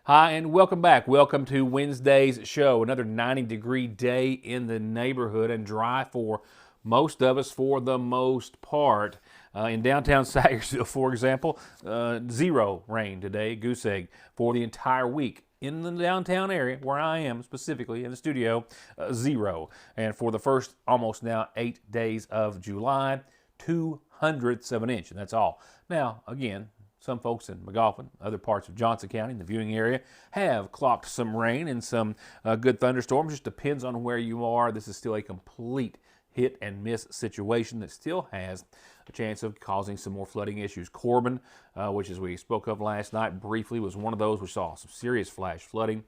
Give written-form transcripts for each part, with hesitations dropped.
Hi, and welcome back. Welcome to Wednesday's show. Another 90-degree day in the neighborhood and dry for most of us for the most part. In downtown Sayersville, for example, 0 rain today, goose egg, for the entire week. In the downtown area, where I am specifically in the studio, 0. And for the first almost now 8 days of July, 2/100 of an inch, and that's all. Now, again, some folks in McGoffin, other parts of Johnson County, in the viewing area, have clocked some rain and some good thunderstorms. Just depends on where you are. This is still a complete hit and miss situation that still has a chance of causing some more flooding issues. Corbin, which as we spoke of last night briefly, was one of those which saw some serious flash flooding.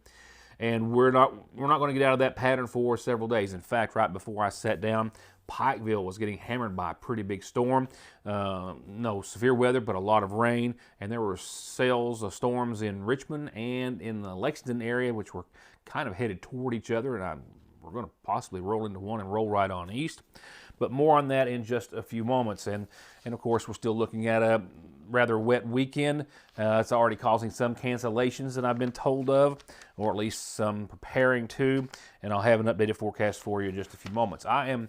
And we're not going to get out of that pattern for several days. In fact, right before I sat down, Pikeville was getting hammered by a pretty big storm. No severe weather, but a lot of rain. And there were cells of storms in Richmond and in the Lexington area, which were kind of headed toward each other. And we're going to possibly roll into one and roll right on east. But more on that in just a few moments. And of course, we're still looking at a rather wet weekend. It's already causing some cancellations that I've been told of, or at least some preparing to. And I'll have an updated forecast for you in just a few moments. I am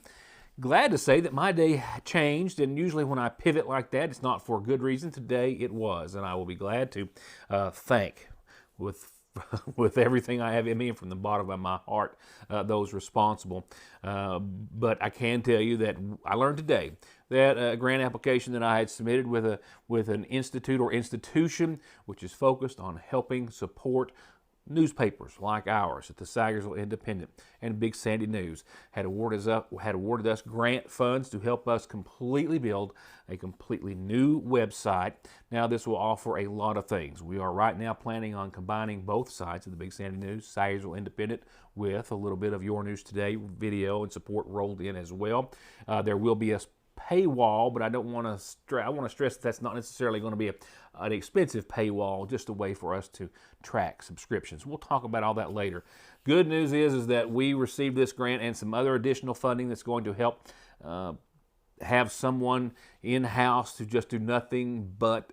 glad to say that my day changed, and usually when I pivot like that, it's not for a good reason. Today it was, and I will be glad to thank with everything I have in me and from the bottom of my heart those responsible. But I can tell you that I learned today that a grant application that I had submitted with an institute or institution which is focused on helping support newspapers like ours at the Sayersville Independent and Big Sandy News had awarded us grant funds to help us completely build a completely new website. Now this will offer a lot of things. We are right now planning on combining both sides of the Big Sandy News, Sayersville Independent, with a little bit of Your News Today video and support rolled in as well. There will be a paywall, but I want to stress that's not necessarily going to be an expensive paywall, just a way for us to track subscriptions. We'll talk about all that later. Good news is that we received this grant and some other additional funding that's going to help have someone in-house to just do nothing but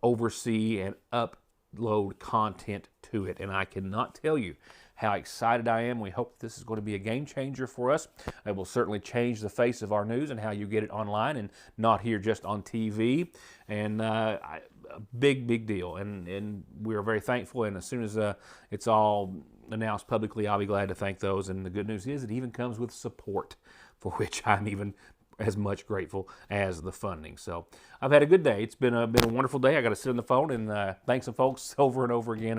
oversee and upload content to it. And I cannot tell you how excited I am. We hope this is going to be a game changer for us. It will certainly change the face of our news and how you get it online and not here just on TV. And a big deal. And we are very thankful. And as soon as it's all announced publicly, I'll be glad to thank those. And the good news is it even comes with support, for which I'm even as much grateful as the funding. So I've had a good day. It's been a wonderful day. I got to sit on the phone and thank some folks over and over again,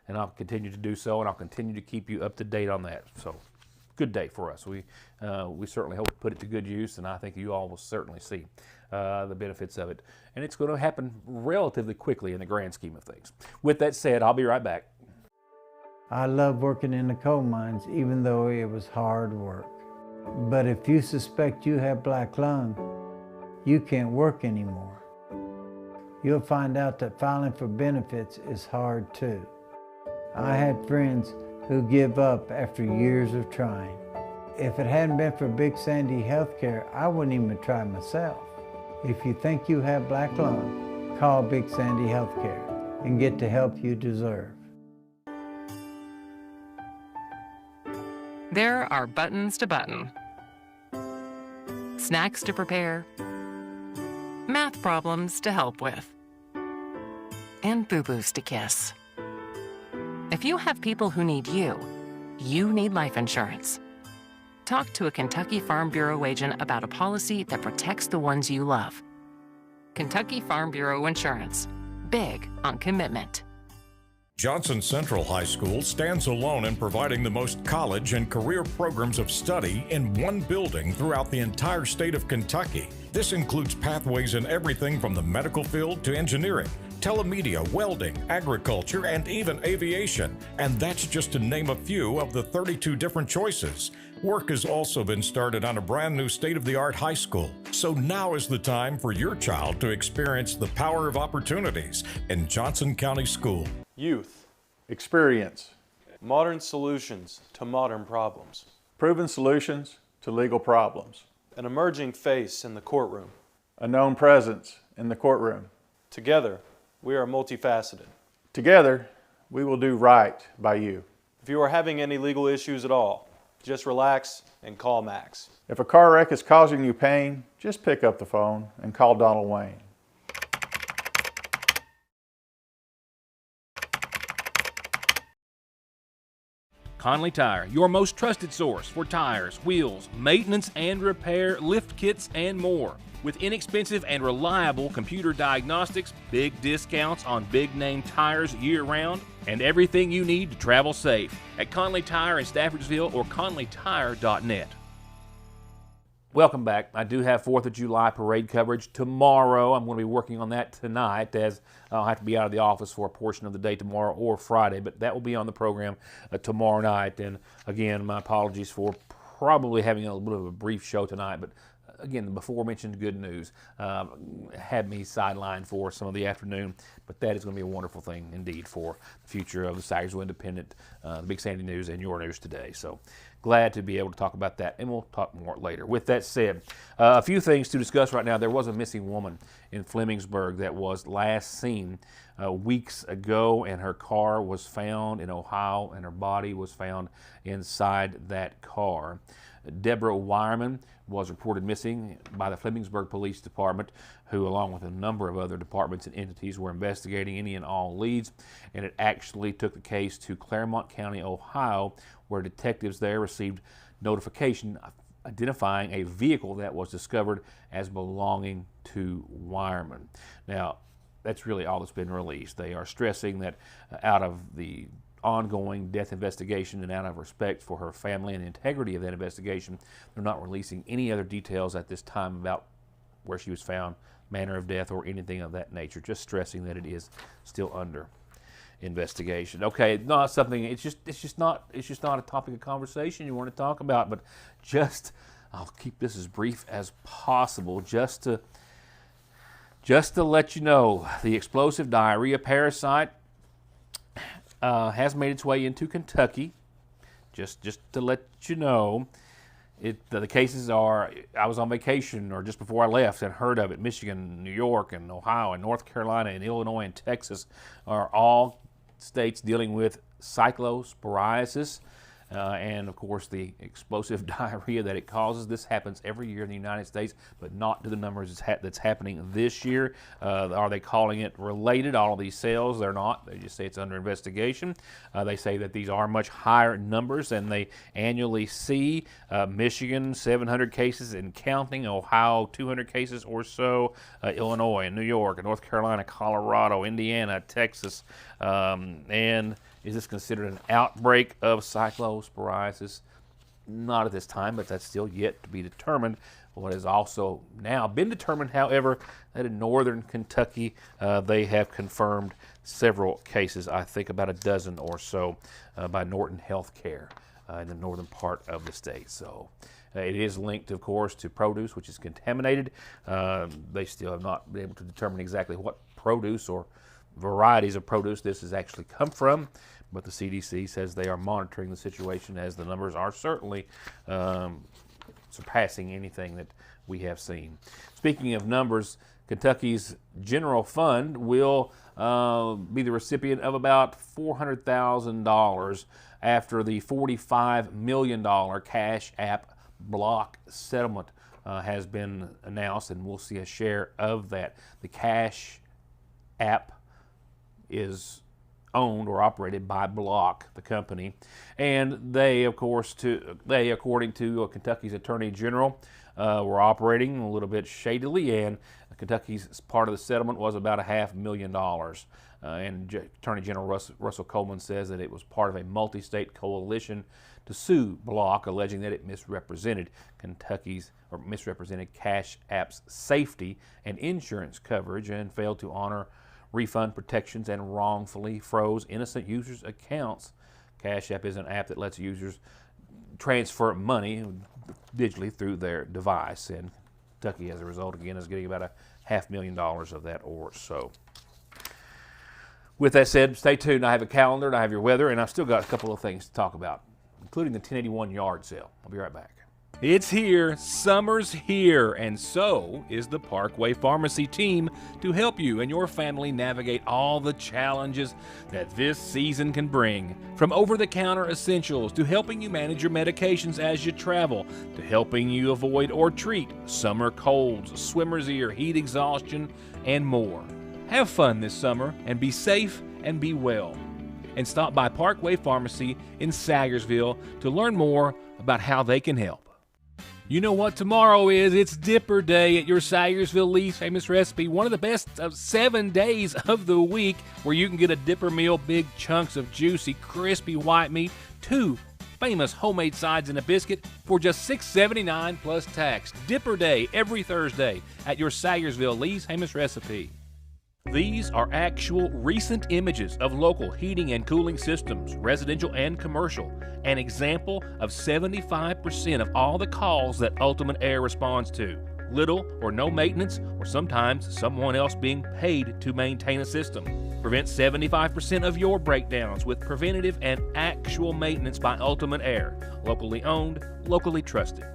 and I'll continue to do so, and I'll continue to keep you up to date on that. So, good day for us. We certainly hope to put it to good use, and I think you all will certainly see the benefits of it. And it's going to happen relatively quickly in the grand scheme of things. With that said, I'll be right back. I love working in the coal mines, even though it was hard work. But if you suspect you have black lung, you can't work anymore. You'll find out that filing for benefits is hard too. I had friends who give up after years of trying. If it hadn't been for Big Sandy Healthcare, I wouldn't even try myself. If you think you have black lung, call Big Sandy Healthcare and get the help you deserve. There are buttons to button, snacks to prepare, math problems to help with, and boo-boos to kiss. If you have people who need you, you need life insurance. Talk to a Kentucky Farm Bureau agent about a policy that protects the ones you love. Kentucky Farm Bureau Insurance. Big on commitment. Johnson Central High School stands alone in providing the most college and career programs of study in one building throughout the entire state of Kentucky. This includes pathways in everything from the medical field to engineering, telemedia, welding, agriculture, and even aviation. And that's just to name a few of the 32 different choices. Work has also been started on a brand new state-of-the-art high school. So now is the time for your child to experience the power of opportunities in Johnson County School. Youth. Experience. Modern solutions to modern problems. Proven solutions to legal problems. An emerging face in the courtroom. A known presence in the courtroom. Together, we are multifaceted. Together, We will do right by you. If you are having any legal issues at all, just relax and call Max. If a car wreck is causing you pain, just pick up the phone and call Donald Wayne. Conley Tire, your most trusted source for tires, wheels, maintenance and repair, lift kits, and more. With inexpensive and reliable computer diagnostics, big discounts on big-name tires year-round, and everything you need to travel safe at Conley Tire in Staffordsville or conleytire.net. Welcome back. I do have 4th of July parade coverage tomorrow. I'm going to be working on that tonight, as I'll have to be out of the office for a portion of the day tomorrow or Friday, but that will be on the program tomorrow night. And again, my apologies for probably having a little bit of a brief show tonight, but again, the before-mentioned good news had me sidelined for some of the afternoon, but that is going to be a wonderful thing indeed for the future of the Sayersville Independent, the Big Sandy News, and Your News Today. So glad to be able to talk about that, and we'll talk more later. With that said, a few things to discuss right now. There was a missing woman in Flemingsburg that was last seen weeks ago, and her car was found in Ohio, and her body was found inside that car. Deborah Wireman was reported missing by the Flemingsburg Police Department, who, along with a number of other departments and entities, were investigating any and all leads, and it actually took the case to Claremont County, Ohio, where detectives there received notification identifying a vehicle that was discovered as belonging to Wireman. Now, that's really all that's been released. They are stressing that out of the ongoing death investigation and out of respect for her family and the integrity of that investigation, they're not releasing any other details at this time about where she was found, manner of death, or anything of that nature. Just stressing that it is still under investigation. Okay, not something. It's just not a topic of conversation you want to talk about, but I'll keep this as brief as possible, just to let you know, the explosive diarrhea parasite has made its way into Kentucky. Just to let you know, the cases are, I was on vacation or just before I left and heard of it. Michigan, New York, and Ohio, and North Carolina, and Illinois, and Texas are all states dealing with cyclosporiasis. And of course the explosive diarrhea that it causes. This happens every year in the United States, but not to the numbers that's happening this year. Are they calling it related, all of these sales? They're not. They just say it's under investigation. They say that these are much higher numbers than they annually see. Michigan, 700 cases and counting. Ohio, 200 cases or so. Illinois and New York and North Carolina, Colorado, Indiana, Texas, and is this considered an outbreak of cyclosporiasis? Not at this time, but that's still yet to be determined. What has also now been determined, however, that in northern Kentucky, they have confirmed several cases, I think about a dozen or so, by Norton Healthcare in the northern part of the state. So it is linked, of course, to produce, which is contaminated. They still have not been able to determine exactly what produce or varieties of produce this has actually come from, but the CDC says they are monitoring the situation, as the numbers are certainly surpassing anything that we have seen. Speaking of numbers, Kentucky's general fund will be the recipient of about $400,000 after the $45 million Cash App block settlement has been announced, and we'll see a share of that. The Cash App is owned or operated by Block, the company, and they, of course, according to Kentucky's Attorney General, were operating a little bit shadily, and Kentucky's part of the settlement was about $500,000. And Attorney General Russell Coleman says that it was part of a multi-state coalition to sue Block, alleging that it misrepresented Cash App's safety and insurance coverage and failed to honor refund protections and wrongfully froze innocent users' accounts. Cash App is an app that lets users transfer money digitally through their device, and Kentucky, as a result, again, is getting about $500,000 of that or so. With that said, stay tuned. I have a calendar, and I have your weather, and I've still got a couple of things to talk about, including the 1081 yard sale. I'll be right back. It's here, summer's here, and so is the Parkway Pharmacy team to help you and your family navigate all the challenges that this season can bring. From over-the-counter essentials to helping you manage your medications as you travel, to helping you avoid or treat summer colds, swimmer's ear, heat exhaustion, and more. Have fun this summer and be safe and be well. And stop by Parkway Pharmacy in Sayersville to learn more about how they can help. You know what tomorrow is? It's Dipper Day at your Sayersville Lee's Famous Recipe, one of the best of 7 days of the week where you can get a Dipper meal, big chunks of juicy, crispy white meat, 2 famous homemade sides and a biscuit for just $6.79 plus tax. Dipper Day every Thursday at your Sayersville Lee's Famous Recipe. These are actual recent images of local heating and cooling systems, residential and commercial, an example of 75% of all the calls that Ultimate Air responds to. Little or no maintenance, or sometimes someone else being paid to maintain a system. Prevent 75% of your breakdowns with preventative and actual maintenance by Ultimate Air. Locally owned, locally trusted.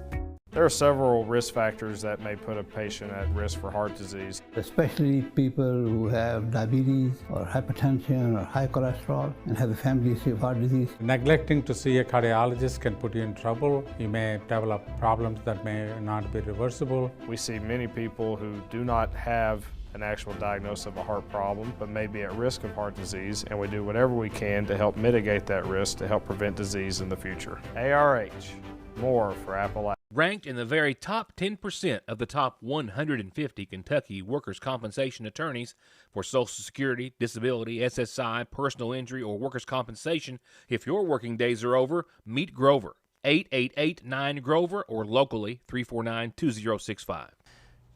There are several risk factors that may put a patient at risk for heart disease. Especially people who have diabetes or hypertension or high cholesterol and have a family history of heart disease. Neglecting to see a cardiologist can put you in trouble. You may develop problems that may not be reversible. We see many people who do not have an actual diagnosis of a heart problem, but may be at risk of heart disease, and we do whatever we can to help mitigate that risk to help prevent disease in the future. ARH, more for Appalachia. Ranked in the very top 10% of the top 150 Kentucky workers' compensation attorneys for Social Security, disability, SSI, personal injury, or workers' compensation. If your working days are over, meet Grover. 888-9-GROVER or locally 349-2065.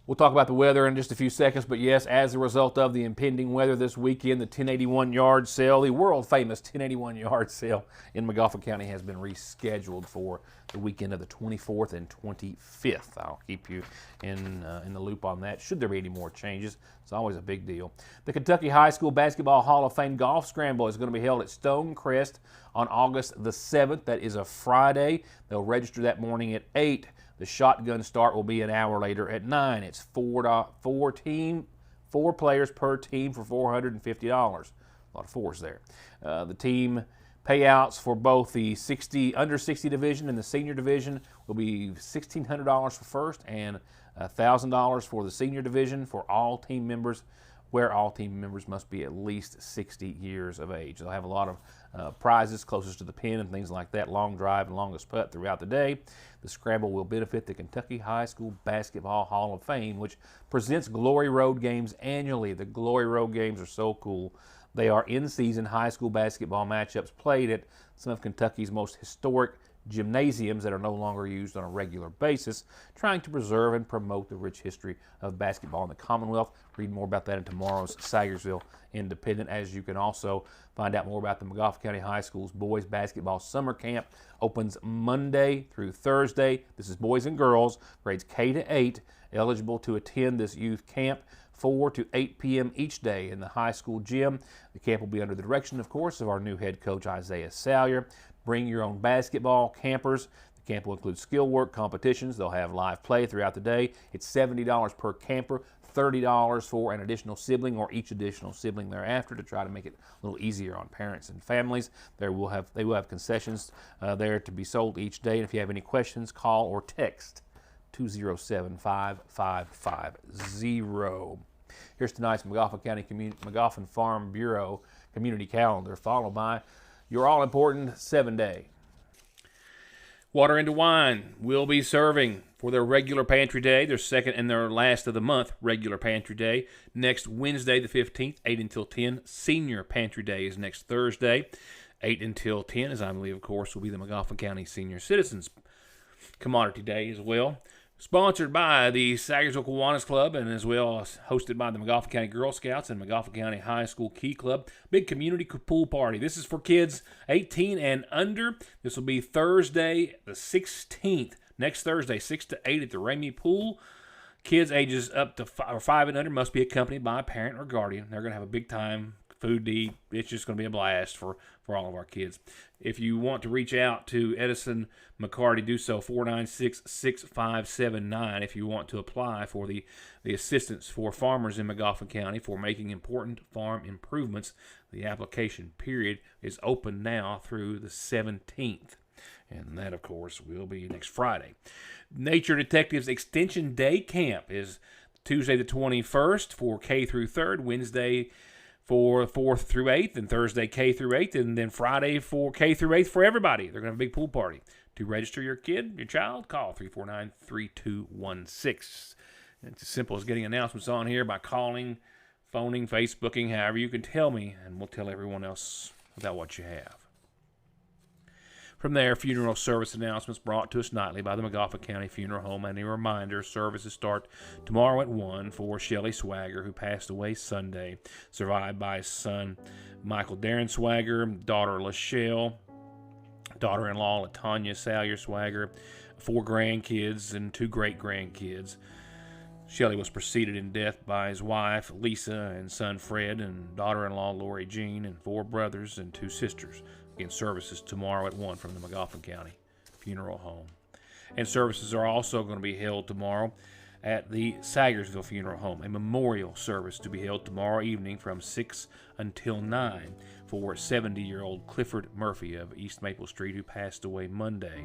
We'll talk about the weather in just a few seconds, but yes, as a result of the impending weather this weekend, the 1081 yard sale, the world-famous 1081 yard sale in McGoffin County has been rescheduled for the weekend of the 24th and 25th. I'll keep you in the loop on that. Should there be any more changes, it's always a big deal. The Kentucky High School Basketball Hall of Fame Golf Scramble is going to be held at Stonecrest on August the 7th. That is a Friday. They'll register that morning at 8. The shotgun start will be an hour later at 9. It's 4 players per team for $450. A lot of fours there. The team payouts for both the under 60 division and the senior division will be $1,600 for first and $1,000 for the senior division for all team members, where all team members must be at least 60 years of age. They'll have a lot of prizes closest to the pin and things like that, long drive and longest putt throughout the day. The scramble will benefit the Kentucky High School Basketball Hall of Fame, which presents Glory Road games annually. The Glory Road games are so cool. They are in-season high school basketball matchups played at some of Kentucky's most historic gymnasiums that are no longer used on a regular basis, trying to preserve and promote the rich history of basketball in the Commonwealth. Read more about that in tomorrow's Sayersville Independent, as you can also find out more about the McGoffin County High School's Boys Basketball Summer Camp. Opens Monday through Thursday. This is boys and girls, grades K to 8, eligible to attend this youth camp 4 to 8 p.m. each day in the high school gym. The camp will be under the direction, of course, of our new head coach, Isaiah Salyer. Bring your own basketball campers. The camp will include skill work competitions. They'll have live play throughout the day. It's $70 per camper, $30 for an additional sibling or each additional sibling thereafter to try to make it a little easier on parents and families. They will have concessions there to be sold each day. And if you have any questions, call or text 207-5550. Here's tonight's McGoffin County McGoffin Farm Bureau community calendar, followed by your all-important 7-day. Water into Wine will be serving for their regular pantry day, their second and their last of the month regular pantry day, next Wednesday the 15th, 8 until 10. Senior pantry day is next Thursday, 8 until 10, as I believe, of course, will be the McGoffin County Senior Citizens Commodity Day as well. Sponsored by the Sayersville Kiwanis Club and as well as hosted by the McGoffin County Girl Scouts and McGoffin County High School Key Club. Big community pool party. This is for kids 18 and under. This will be Thursday the 16th. Next Thursday, 6 to 8 at the Ramey Pool. Kids ages up to 5 and under must be accompanied by a parent or guardian. They're going to have a big time food to eat. It's just going to be a blast for all of our kids. If you want to reach out to Edison McCarty, do so, 496-6579. If you want to apply for the assistance for farmers in McGoffin County for making important farm improvements, the application period is open now through the 17th. And that, of course, will be next Friday. Nature Detectives Extension Day Camp is Tuesday the 21st for K through 3rd, Wednesday for 4th through 8th, and Thursday K through 8th, and then Friday for K through 8th for everybody. They're going to have a big pool party. To register your child, call 349-3216. It's as simple as getting announcements on here by calling, phoning, Facebooking, however you can tell me, and we'll tell everyone else about what you have. From there, funeral service announcements brought to us nightly by the McGoffin County Funeral Home. And a reminder, services start tomorrow at 1 for Shelley Swagger, who passed away Sunday, survived by his son Michael Darren Swagger, daughter Lachelle, daughter-in-law Latanya Salyer Swagger, 4 grandkids and 2 great-grandkids. Shelley was preceded in death by his wife Lisa and son Fred, and daughter-in-law Lori Jean, and 4 brothers and 2 sisters. Again, services tomorrow at 1 from the McGoffin County Funeral Home. And services are also going to be held tomorrow at the Sagersville Funeral Home, a memorial service to be held tomorrow evening from 6 until 9 for 70-year-old Clifford Murphy of East Maple Street, who passed away Monday.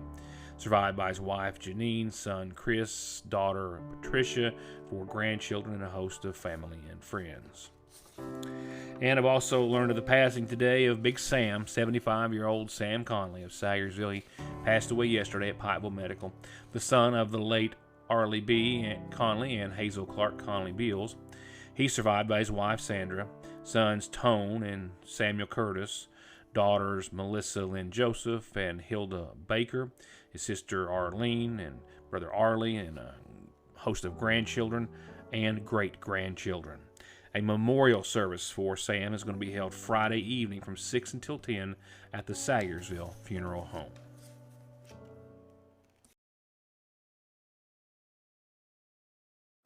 Survived by his wife Janine, son Chris, daughter Patricia, 4 grandchildren, and a host of family and friends. And I've also learned of the passing today of Big Sam, 75-year-old Sam Conley of Sagersville. He passed away yesterday at Pikeville Medical, the son of the late Arlie B. Conley and Hazel Clark Conley Beals. He's survived by his wife Sandra, sons Tone and Samuel Curtis, daughters Melissa Lynn Joseph and Hilda Baker, his sister Arlene and brother Arlie, and a host of grandchildren and great-grandchildren. A memorial service for Sam is going to be held Friday evening from 6 until 10 at the Sagersville Funeral Home.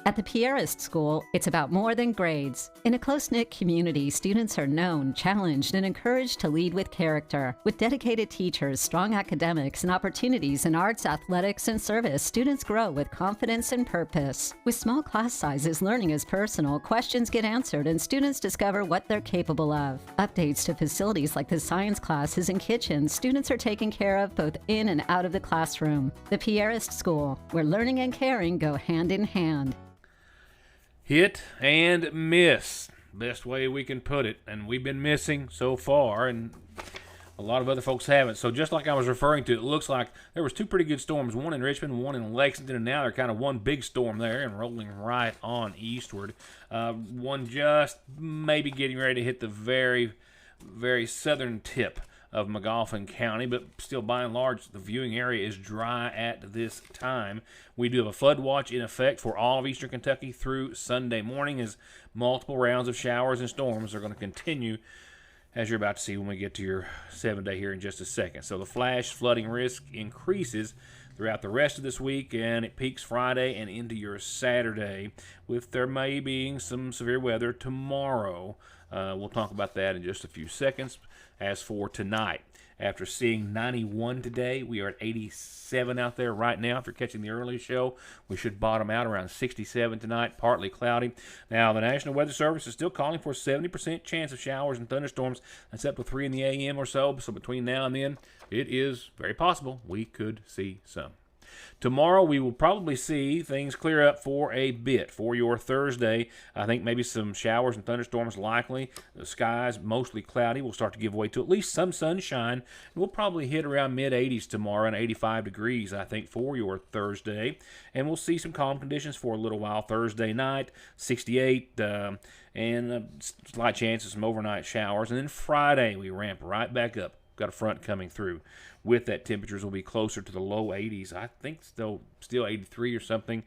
At the Pierrist School, it's about more than grades. In a close-knit community, students are known, challenged, and encouraged to lead with character. With dedicated teachers, strong academics, and opportunities in arts, athletics, and service, students grow with confidence and purpose. With small class sizes, learning is personal, questions get answered, and students discover what they're capable of. Updates to facilities like the science classes and kitchens, students are taken care of both in and out of the classroom. The Pierrist School, where learning and caring go hand in hand. Hit and miss, best way we can put it, and we've been missing so far, and a lot of other folks haven't. So just like I was referring to, it looks like there was 2 pretty good storms, one in Richmond, one in Lexington, and now they're kind of one big storm there and rolling right on eastward. One just maybe getting ready to hit the very, very southern tip of McGoffin County, but still, by and large, the viewing area is dry at this time. We do have a flood watch in effect for all of eastern Kentucky through Sunday morning, as multiple rounds of showers and storms are going to continue, as you're about to see when we get to your 7-day here in just a second. So the flash flooding risk increases throughout the rest of this week, and it peaks Friday and into your Saturday, with there may be some severe weather tomorrow. We'll talk about that in just a few seconds. As for tonight, after seeing 91 today, we are at 87 out there right now. If you're catching the early show, we should bottom out around 67 tonight, partly cloudy. Now, the National Weather Service is still calling for a 70% chance of showers and thunderstorms. That's up to 3 in the a.m. or so. So between now and then, it is very possible we could see some. Tomorrow, we will probably see things clear up for a bit. For your Thursday, I think maybe some showers and thunderstorms likely. The skies mostly cloudy. We'll start to give way to at least some sunshine. We'll probably hit around mid-80s tomorrow and 85 degrees, I think, for your Thursday. And we'll see some calm conditions for a little while Thursday night, 68, and slight chance of some overnight showers. And then Friday, we ramp right back up. Got a front coming through. With that, temperatures will be closer to the low 80s. I think still 83 or something.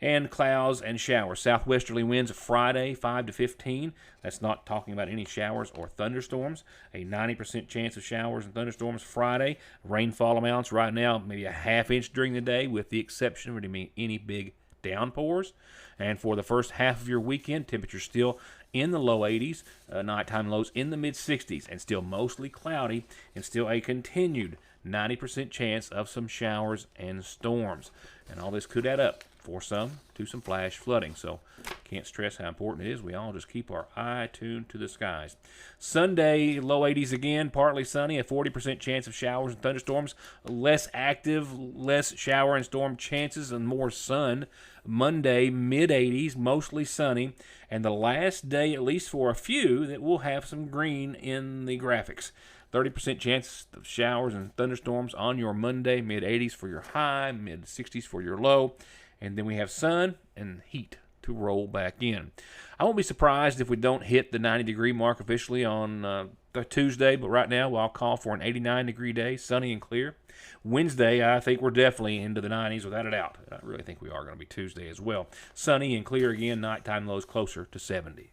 And clouds and showers. Southwesterly winds Friday, 5 to 15. That's not talking about any showers or thunderstorms. A 90% chance of showers and thunderstorms Friday. Rainfall amounts right now, maybe a half inch during the day, with the exception of any big downpours. And for the first half of your weekend, temperatures still in the low 80s, nighttime lows in the mid-60s, and still mostly cloudy, and still a continued 90% chance of some showers and storms. And all this could add up for some to some flash flooding. So can't stress how important it is. We all just keep our eye tuned to the skies. Sunday, low 80s again, partly sunny, a 40% chance of showers and thunderstorms. Less active, less shower and storm chances, and more sun. Monday, mid 80s, mostly sunny. And the last day, at least for a few, that we'll have some green in the graphics. 30% chance of showers and thunderstorms on your Monday, mid 80s for your high, mid 60s for your low. And then we have sun and heat to roll back in. I won't be surprised if we don't hit the 90-degree mark officially on Tuesday, but right now I'll call for an 89-degree day, sunny and clear. Wednesday, I think we're definitely into the 90s without a doubt. I really think we are going to be Tuesday as well. Sunny and clear again, nighttime lows closer to 70.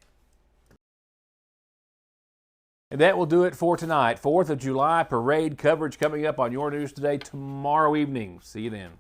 And that will do it for tonight. 4th of July parade coverage coming up on Your News Today tomorrow evening. See you then.